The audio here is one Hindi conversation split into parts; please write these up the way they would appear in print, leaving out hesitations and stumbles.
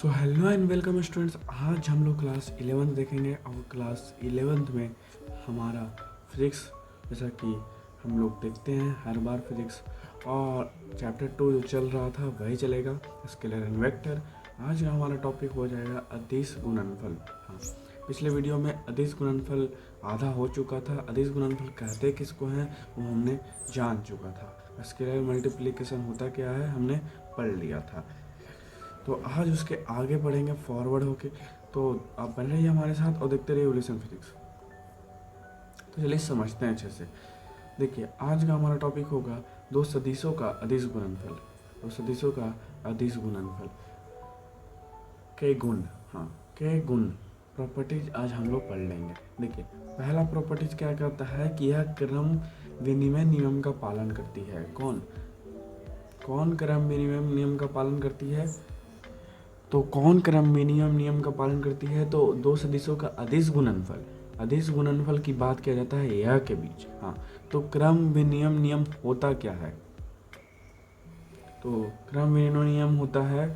So hello and welcome students. आज हम लोग क्लास 11 देखेंगे और क्लास 11 में हमारा फिजिक्स, जैसा कि हम लोग देखते हैं हर बार फिजिक्स, और चैप्टर 2 जो चल रहा था वही चलेगा, स्केलर एंड वेक्टर। आज का हमारा टॉपिक हो जाएगा अदिश गुणनफल। हाँ, पिछले वीडियो में अदिश गुणनफल आधा हो चुका था। अदिश गुणनफल कहते किसको हैं वो हमने जान चुका था। स्केलर मल्टीप्लिकेशन होता क्या है हमने पढ़ लिया था। तो आज उसके आगे बढ़ेंगे फॉरवर्ड होके। तो आप बन रहिए हमारे साथ और देखते रहिए एवोल्यूशन फिजिक्स। तो चलिए समझते हैं अच्छे से। देखिए, आज का हमारा टॉपिक होगा दो सदिशों का अदिश गुणनफल। दो सदिशों का अदिश गुणनफल के गुण। हाँ, के गुण प्रॉपर्टीज आज हम लोग पढ़ लेंगे। देखिए, पहला प्रॉपर्टीज क्या करता है कि यह क्रम विनिमय नियम का पालन करती है। कौन कौन क्रम विनिमय नियम का पालन करती है? तो कौन क्रम विनिमय नियम का पालन करती है? तो दो सदिशों का अदिश गुणनफल। अदिश गुणनफल की बात किया जाता है यह के बीच। हाँ, तो क्रम विनिमय नियम होता क्या है? तो क्रम विनिमय नियम होता है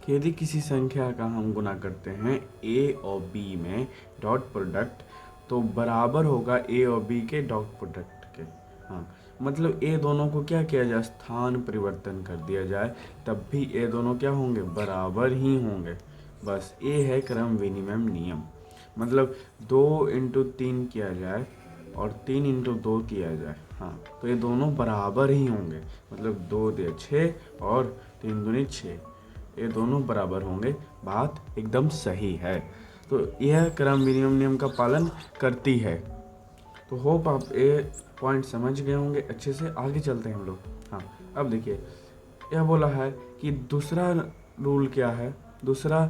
कि यदि किसी संख्या का हम गुना करते हैं a और b में डॉट प्रोडक्ट, तो बराबर होगा a और b के डॉट प्रोडक्ट के। हाँ, मतलब a दोनों को क्या किया जाए, स्थान परिवर्तन कर दिया जाए, तब भी a दोनों क्या होंगे, बराबर ही होंगे। बस ये है क्रम विनिमय नियम। मतलब 2 × 3 किया जाए और 3 × 2 किया जाए, हाँ, तो ये दोनों बराबर ही होंगे। मतलब 2 × 6 और 3 × 6, ये दोनों बराबर होंगे। बात एकदम सही है। तो यह क्रम विनिमय नियम का पालन करती है। तो होप आप ये पॉइंट समझ गए होंगे अच्छे से। आगे चलते हैं हम लोग। हाँ, अब देखिए, यह बोला है कि दूसरा रूल क्या है, दूसरा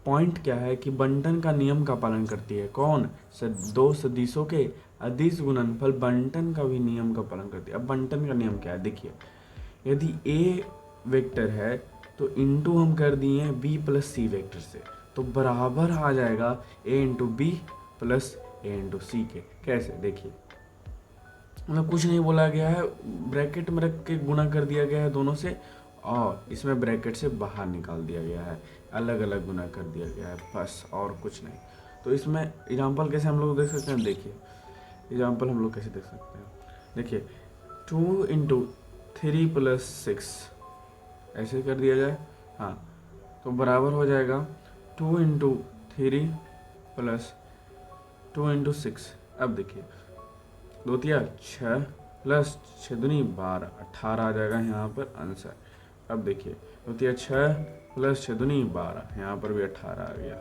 पॉइंट क्या है कि बंटन का नियम का पालन करती है। कौन? दो सदिशों के अदिश गुणनफल बंटन का भी नियम का पालन करती है। अब बंटन का नियम क्या है? देखिए, यदि ए वेक्टर है तो इंटू हम कर दिए बी प्लस सी वेक्टर से, तो बराबर आ जाएगा ए इंटू बी प्लस ए इंटू सी के। कैसे? देखिए, मतलब कुछ नहीं बोला गया है, ब्रैकेट में रख के गुणा कर दिया गया है दोनों से, और इसमें ब्रैकेट से बाहर निकाल दिया गया है, अलग अलग गुना कर दिया गया है, बस और कुछ नहीं। तो इसमें एग्जाम्पल कैसे हम लोग देख सकते हैं? देखिए, एग्जाम्पल हम लोग कैसे देख सकते हैं? देखिए, 2 × 3 + 6 ऐसे कर दिया जाए, हाँ, तो बराबर हो जाएगा 2 × 3 + 2 × 6। अब देखिए, 2 × 6 + 6 × 2 = 12, 18 आ जाएगा यहाँ पर आंसर। अब देखिए, 2 × 6 + 6 × 2 = 12, यहाँ पर भी 18 आ गया।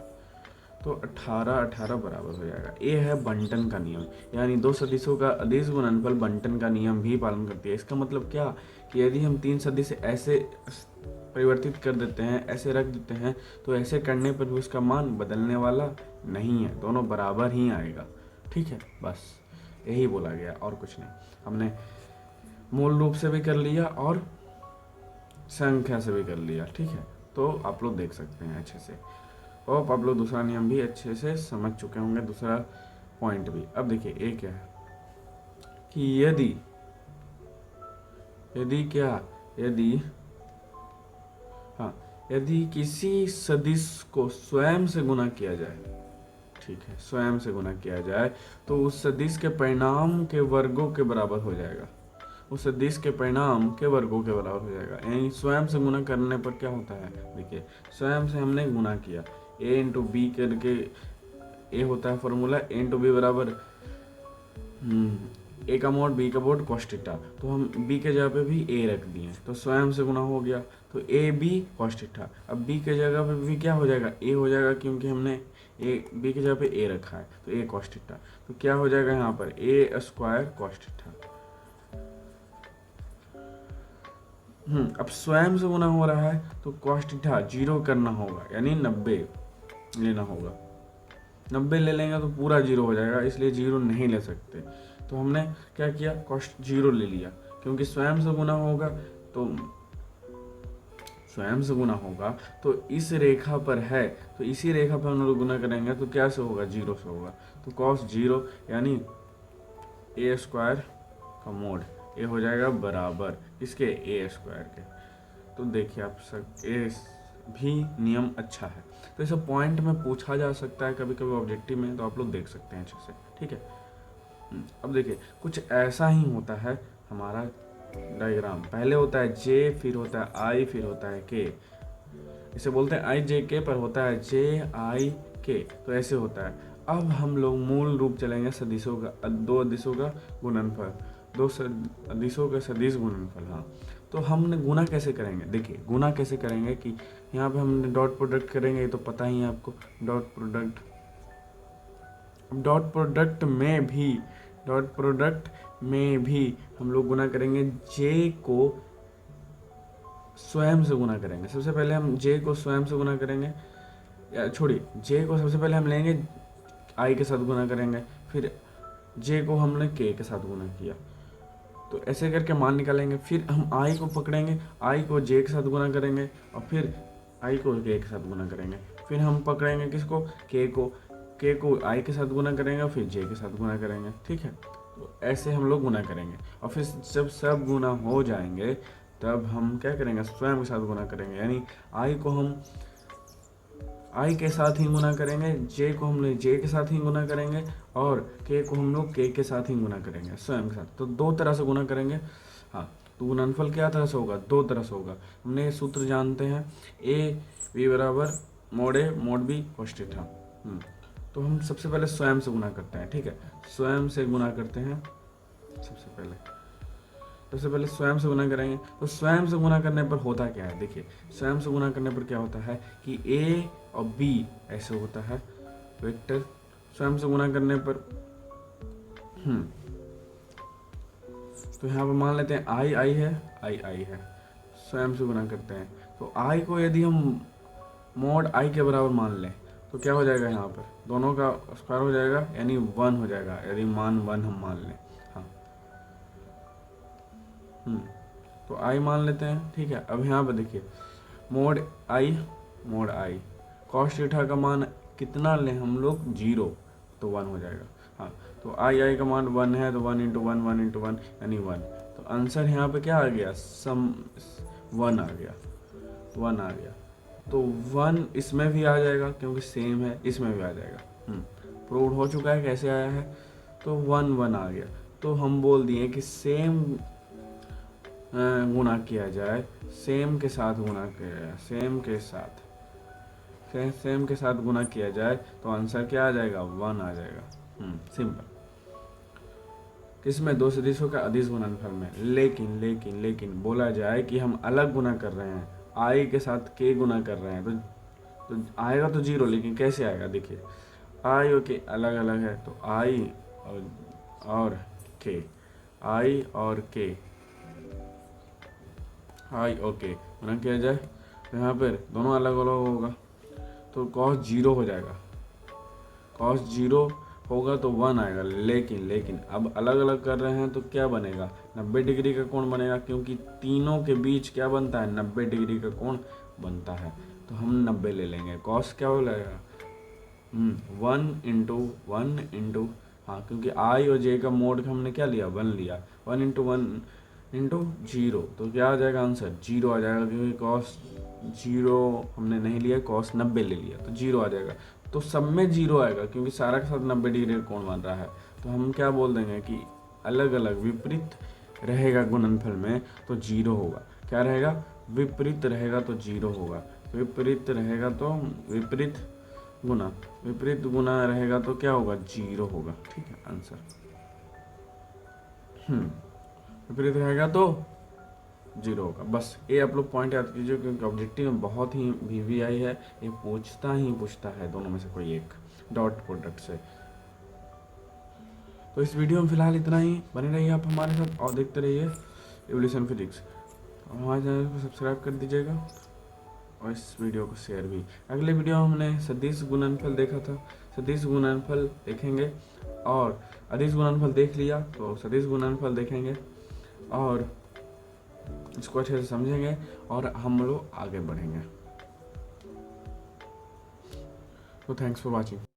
तो 18 18 बराबर हो जाएगा। ये है बंटन का नियम, यानी दो सदिशों का अदिश गुणनफल बंटन का नियम भी पालन करती है। इसका मतलब क्या कि यदि हम 3 सदिश ऐसे परिवर्तित कर देते हैं, ऐसे रख देते हैं, तो ऐसे करने पर भी उसका मान बदलने वाला नहीं है, दोनों बराबर ही आएगा। ठीक है, बस यही बोला गया और कुछ नहीं। हमने मूल रूप से भी कर लिया और संख्या से भी कर लिया। ठीक है, तो आप लोग देख सकते हैं अच्छे से। और आप लोग दूसरा नियम भी अच्छे से समझ चुके होंगे, दूसरा पॉइंट भी। अब देखिए, ये क्या है कि यदि यदि क्या यदि हाँ, यदि किसी सदिश को स्वयं से गुना किया जाए, ठीक है, स्वयं से गुना किया जाए, तो उस सदिश के परिणाम के वर्गों के बराबर हो जाएगा। उस सदिश के परिणाम के वर्गों के बराबर हो जाएगा। यानी स्वयं से गुना करने पर क्या होता है? देखिए, स्वयं से हमने गुना किया, a × b करके ए होता है फॉर्मूला, a × b बराबर ए का मोड बी का मोड cos थीटा। तो हम b के जगह पे भी a रख दिए, तो स्वयं से गुना हो गया, तो ए बी cos थीटा। अब b के जगह पे भी क्या हो जाएगा? a हो जाएगा, क्योंकि हमने ए b की जगह पे a रखा है, तो a cos थीटा। तो क्या हो जाएगा यहाँ पर? a² cos theta. अब स्वयं से गुना हो रहा है तो cos थीटा 0 करना होगा, यानी 90 लेना होगा। 90 ले लेंगे तो पूरा 0 हो जाएगा, इसलिए 0 नहीं ले सकते। तो हमने क्या किया? cos 0 ले लिया, क्योंकि स्वयं से गुना होगा, तो स्वयं से गुना होगा तो इस रेखा पर है, तो इसी रेखा पर हम लोग गुना करेंगे तो क्या से होगा? 0 से होगा। तो cos 0 यानी a² का मोड, ये हो जाएगा बराबर इसके a² के। तो देखिए, आप सब भी नियम अच्छा है। तो इसे पॉइंट में पूछा जा सकता है कभी कभी ऑब्जेक्टिव में, तो आप लोग देख सकते हैं अच्छे से, ठीक है। अब देखिए कुछ ऐसा ही होता है हमारा डायग्राम। पहले होता है जे, फिर होता है आई, फिर होता है के। इसे बोलते हैं आई जे के, पर होता है जे आई के, तो ऐसे होता है। अब हम लोग मूल रूप चलेंगे सदिशों का, दो अदिशों का गुणनफल, दो अदिशों का सदिश गुणनफल। हाँ, तो हमने गुना कैसे करेंगे, देखिए गुना कैसे करेंगे कि यहाँ पे हमने डॉट प्रोडक्ट करेंगे, ये तो पता ही है आपको, डॉट प्रोडक्ट। डॉट प्रोडक्ट में भी हम लोग गुना करेंगे, जे को स्वयं से गुना करेंगे। सबसे पहले हम जे को स्वयं से गुना करेंगे, या छोड़िए, जे को सबसे पहले हम लेंगे, आई के साथ गुना करेंगे, फिर जे को हमने के के साथ गुना किया, तो ऐसे करके मान निकालेंगे। फिर हम आई को पकड़ेंगे, आई को जे के साथ गुना करेंगे, और फिर आई को के के साथ गुना करेंगे। फिर हम पकड़ेंगे किसको, के को आई के साथ गुना करेंगे, और फिर जे के साथ गुना करेंगे, ठीक है। तो ऐसे हम लोग गुना करेंगे, और फिर जब सब गुना हो जाएंगे तब हम क्या करेंगे, स्वयं के साथ गुना करेंगे। यानी आई को हम आई के साथ ही गुना करेंगे, जे को हम लोग जे के साथ ही गुना करेंगे, और के को हम लोग के साथ ही गुना करेंगे, स्वयं के साथ। तो दो तरह से गुना करेंगे। हाँ, तो गुणनफल क्या तरह से होगा, दो तरह से होगा। हमने ये सूत्र जानते हैं, ए बी बराबर मोड ए मोड बी cos थीटा। तो हम सबसे पहले स्वयं से गुना करते हैं, ठीक है। स्वयं से गुना करते हैं, सबसे पहले स्वयं से गुना करेंगे। तो स्वयं से गुना करने पर होता क्या है, देखिए स्वयं से गुना करने पर क्या होता है कि ए और बी ऐसे होता है वेक्टर। स्वयं से गुना करने पर तो यहाँ पर मान लेते हैं आई आई है, आई है, स्वयं से गुना करते हैं। तो आई को यदि हम मोड आई के बराबर मान लें तो क्या हो जाएगा, यहाँ पर दोनों का स्क्वायर हो जाएगा, यानी 1 हो जाएगा, यदि मान 1 हम मान लें। हाँ, तो आई मान लेते हैं, ठीक है। अब यहाँ पर देखिए मोड आई cos थीटा का मान कितना लें हम लोग, 0, तो 1 हो जाएगा। हाँ, तो आई का मान 1 है, तो 1 × 1 1 × 1 यानी 1। तो आंसर यहाँ पे क्या आ गया, सम 1 आ गया, 1 आ गया। तो 1 इसमें भी आ जाएगा क्योंकि सेम है, इसमें भी आ जाएगा। प्रूव हो चुका है, कैसे आया है, तो 1 1 आ गया। तो हम बोल दिए कि सेम गुना किया जाए, सेम के साथ गुना किया जाए, सेम के साथ गुना किया जाए, तो आंसर क्या आ जाएगा, 1 आ जाएगा। सिंपल। किसमें, दो सदिशों का अदिश गुणनफल में। लेकिन बोला जाए कि हम अलग गुना कर रहे हैं, आई के साथ के गुना कर रहे हैं, तो आएगा तो 0, लेकिन कैसे आएगा, देखिए आई और के अलग अलग है, तो आई और के, आई और के गुना किया जाए, तो यहाँ पर दोनों अलग अलग होगा, तो cos 0 हो जाएगा, cos 0 होगा तो 1 आएगा। लेकिन अब अलग अलग कर रहे हैं तो क्या बनेगा, 90 डिग्री का कोण बनेगा, क्योंकि तीनों के बीच क्या बनता है, 90 डिग्री का कोण बनता है। तो हम 90 ले लेंगे, cos क्या हो जाएगा, 1 × हाँ, क्योंकि आई और जे का मोड का हमने क्या लिया, 1 लिया, 1 × 1 × 0, तो क्या आ जाएगा आंसर, 0 आ जाएगा, क्योंकि cos 0 हमने नहीं लिया, cos 90 ले लिया, तो 0 आ जाएगा। तो सब में 0 आएगा क्योंकि सारा के साथ 90 डिग्री का कोण बन रहा है। तो हम क्या बोल देंगे कि अलग अलग विपरीत रहेगा गुणनफल में तो 0 होगा। क्या रहेगा, विपरीत रहेगा तो 0 होगा, विपरीत रहेगा तो विपरीत गुना रहेगा तो क्या होगा, 0 होगा, ठीक है आंसर। विपरीत रहेगा तो 0 होगा। बस ये आप लोग पॉइंट याद कीजिए, क्योंकि ऑब्जेक्टिव में बहुत ही VVI है, ये पूछता है दोनों में से कोई एक डॉट प्रोडक्ट से। तो इस वीडियो में फिलहाल इतना ही, बने रहिए आप हमारे साथ और देखते रहिए एवोल्यूशन फिजिक्स। हमारे चैनल को सब्सक्राइब कर दीजिएगा और इस वीडियो को शेयर भी। अगले वीडियो में हमने सदिश गुणनफल देखा था, सदिश गुणनफल देखेंगे, और अदिश गुणनफल देख लिया तो सदिश गुणनफल देखेंगे, और इसको अच्छे से समझेंगे और हम लोग आगे बढ़ेंगे। तो थैंक्स फॉर वॉचिंग।